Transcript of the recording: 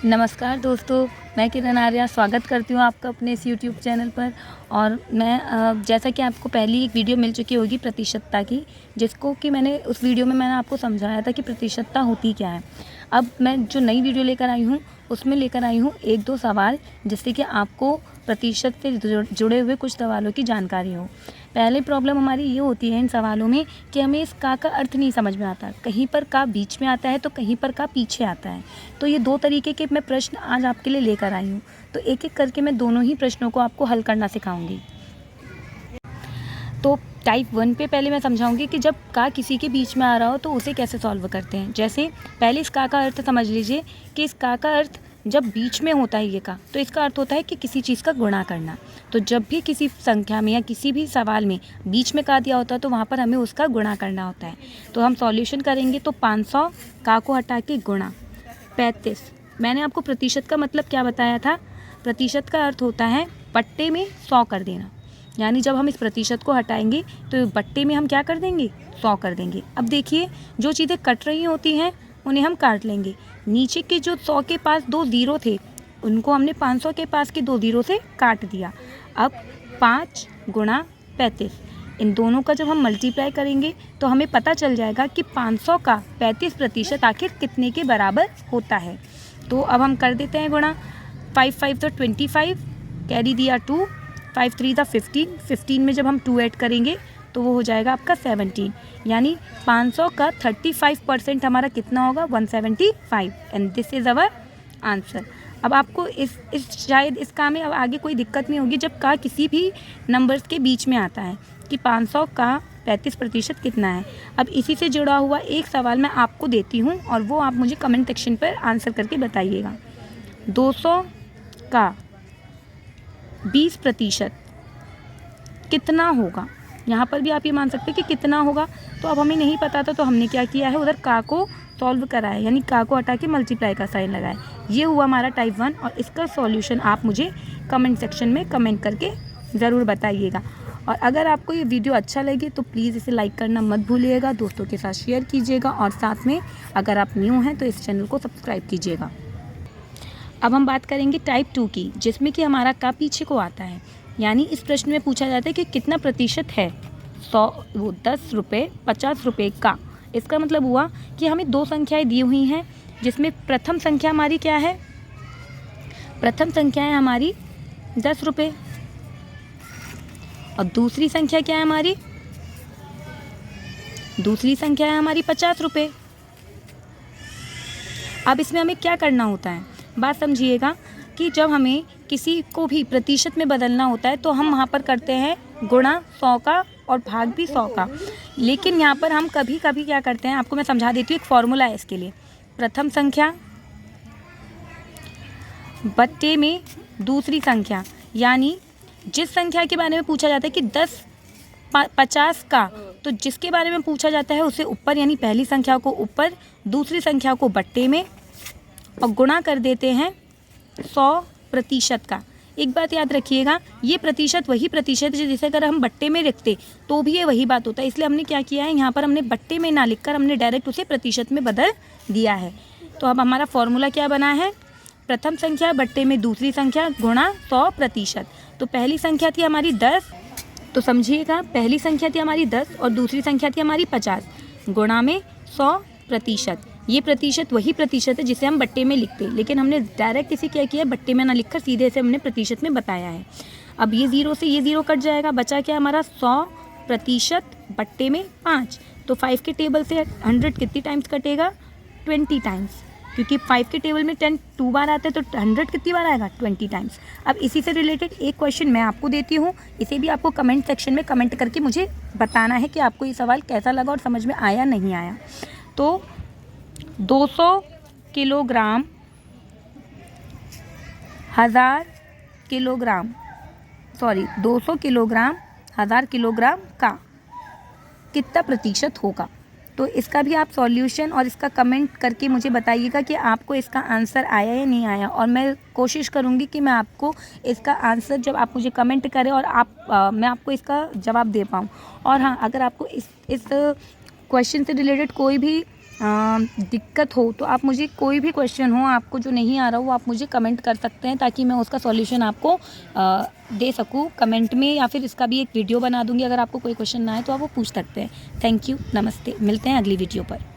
नमस्कार दोस्तों, मैं किरण आर्या स्वागत करती हूँ आपका अपने इस यूट्यूब चैनल पर। और मैं जैसा कि आपको पहली एक वीडियो मिल चुकी होगी प्रतिशतता की, जिसको कि मैंने उस वीडियो में मैंने आपको समझाया था कि प्रतिशतता होती क्या है। अब मैं जो नई वीडियो लेकर आई हूँ उसमें लेकर आई हूँ एक दो सवाल, जिससे कि आपको प्रतिशत से जुड़े हुए कुछ सवालों की जानकारी हो। पहले प्रॉब्लम हमारी ये होती है इन सवालों में कि हमें इस का अर्थ नहीं समझ में आता। कहीं पर का बीच में आता है तो कहीं पर का पीछे आता है। तो ये दो तरीके के मैं प्रश्न आज आपके लिए लेकर आई हूँ। तो एक एक करके मैं दोनों ही प्रश्नों को आपको हल करना सिखाऊंगी। तो टाइप 1 पे पहले मैं समझाऊंगी कि जब का किसी के बीच में आ रहा हो तो उसे कैसे सॉल्व करते हैं। जैसे पहले इस का अर्थ समझ लीजिए कि इस का अर्थ जब बीच में होता है ये का, तो इसका अर्थ होता है कि किसी चीज़ का गुणा करना। तो जब भी किसी संख्या में या किसी भी सवाल में बीच में का दिया होता है तो वहाँ पर हमें उसका गुणा करना होता है। तो हम सॉल्यूशन करेंगे। तो 500 का को हटा के गुणा 35। मैंने आपको प्रतिशत का मतलब क्या बताया था? प्रतिशत का अर्थ होता है बट्टे में 100 कर देना। यानी जब हम इस प्रतिशत को हटाएंगे तो बट्टे में हम क्या कर देंगे? 100 कर देंगे। अब देखिए, जो चीज़ें कट रही होती हैं उन्हें हम काट लेंगे। नीचे के जो 100 के पास 2 ज़ीरो थे उनको हमने 500 के पास के 2 ज़ीरो से काट दिया। अब 5 गुणा 35, इन दोनों का जब हम मल्टीप्लाई करेंगे तो हमें पता चल जाएगा कि 500 का 35% आखिर कितने के बराबर होता है। तो अब हम कर देते हैं गुणा। 5 5 तो 25, कैरी दिया 2, 5 3 था 15, 15 में जब हम 2 ऐड करेंगे तो वो हो जाएगा आपका 17। यानी 500 का 35% हमारा कितना होगा? 175। And this is our answer. अब आपको इस शायद इस काम में अब आगे कोई दिक्कत नहीं होगी जब का किसी भी नंबर्स के बीच में आता है कि 500 का 35% कितना है। अब इसी से जुड़ा हुआ एक सवाल मैं आपको देती हूँ और वो आप मुझे कमेंट सेक्शन पर आंसर करके बताइएगा। 200 का 20% कितना होगा? यहाँ पर भी आप ये मान सकते हैं कि कितना होगा। तो अब हमें नहीं पता था तो हमने क्या किया है, उधर का को सॉल्व करा है, यानी का को हटा के मल्टीप्लाई का साइन लगाए। ये हुआ हमारा टाइप 1 और इसका सॉल्यूशन आप मुझे कमेंट सेक्शन में कमेंट करके ज़रूर बताइएगा। और अगर आपको ये वीडियो अच्छा लगे तो प्लीज़ इसे लाइक करना मत भूलिएगा, दोस्तों के साथ शेयर कीजिएगा और साथ में अगर आप न्यू हैं तो इस चैनल को सब्सक्राइब कीजिएगा। अब हम बात करेंगे टाइप 2 की, जिसमें कि हमारा का पीछे को आता है। यानी इस प्रश्न में पूछा जाता है कि कितना प्रतिशत है 10 रुपये 50 रुपये का। इसका मतलब हुआ कि हमें दो संख्याएं दी हुई हैं, जिसमें प्रथम संख्या हमारी क्या है? प्रथम संख्या है हमारी 10 रुपये और दूसरी संख्या क्या है हमारी? दूसरी संख्या है हमारी 50 रुपये। अब इसमें हमें क्या करना होता है, बात समझिएगा कि जब हमें किसी को भी प्रतिशत में बदलना होता है तो हम वहाँ पर करते हैं गुणा 100 का और भाग भी 100 का। लेकिन यहाँ पर हम कभी कभी क्या करते हैं, आपको मैं समझा देती हूँ, एक फॉर्मूला है इसके लिए। प्रथम संख्या बट्टे में दूसरी संख्या, यानी जिस संख्या के बारे में पूछा जाता है कि 10 50 का, तो जिसके बारे में पूछा जाता है उसे ऊपर, यानी पहली संख्या को ऊपर, दूसरी संख्या को बट्टे में और गुणा कर देते हैं 100% का। एक बात याद रखिएगा, ये प्रतिशत वही प्रतिशत है जिसे अगर हम बट्टे में लिखते तो भी ये वही बात होता है। इसलिए हमने क्या किया है, यहाँ पर हमने बट्टे में ना लिखकर हमने डायरेक्ट उसे प्रतिशत में बदल दिया है। तो अब हमारा फॉर्मूला क्या बना है? प्रथम संख्या बट्टे में दूसरी संख्या गुणा 100%। तो पहली संख्या थी हमारी 10, तो समझिएगा पहली संख्या थी हमारी 10 और दूसरी संख्या थी हमारी 50, गुणा में 100%। ये प्रतिशत वही प्रतिशत है जिसे हम बट्टे में लिखते, लेकिन हमने डायरेक्ट इसे क्या किया, बट्टे में ना लिखकर सीधे से हमने प्रतिशत में बताया है। अब ये ज़ीरो से ये ज़ीरो कट जाएगा, बचा क्या हमारा 100% बट्टे में 5। तो 5 के टेबल से 100 कितनी टाइम्स कटेगा? 20 टाइम्स, क्योंकि 5 के टेबल में 10 2 बार आता है तो 100 कितनी बार आएगा? 20 टाइम्स। अब इसी से रिलेटेड एक क्वेश्चन मैं आपको देती हूँ, इसे भी आपको कमेंट सेक्शन में कमेंट करके मुझे बताना है कि आपको ये सवाल कैसा लगा और समझ में आया नहीं आया। तो 200 किलोग्राम 200 किलोग्राम 1000 किलोग्राम का कितना प्रतिशत होगा? तो इसका भी आप सॉल्यूशन और इसका कमेंट करके मुझे बताइएगा कि आपको इसका आंसर आया या नहीं आया। और मैं कोशिश करूँगी कि मैं आपको इसका आंसर जब आप मुझे कमेंट करें और मैं आपको इसका जवाब दे पाऊँ। और हाँ, अगर आपको इस क्वेश्चन से रिलेटेड कोई भी दिक्कत हो तो आप मुझे कोई भी क्वेश्चन हो आपको जो नहीं आ रहा हो वो आप मुझे कमेंट कर सकते हैं, ताकि मैं उसका सॉल्यूशन आपको दे सकूँ कमेंट में, या फिर इसका भी एक वीडियो बना दूँगी। अगर आपको कोई क्वेश्चन ना आए तो आप वो पूछ सकते हैं। थैंक यू, नमस्ते, मिलते हैं अगली वीडियो पर।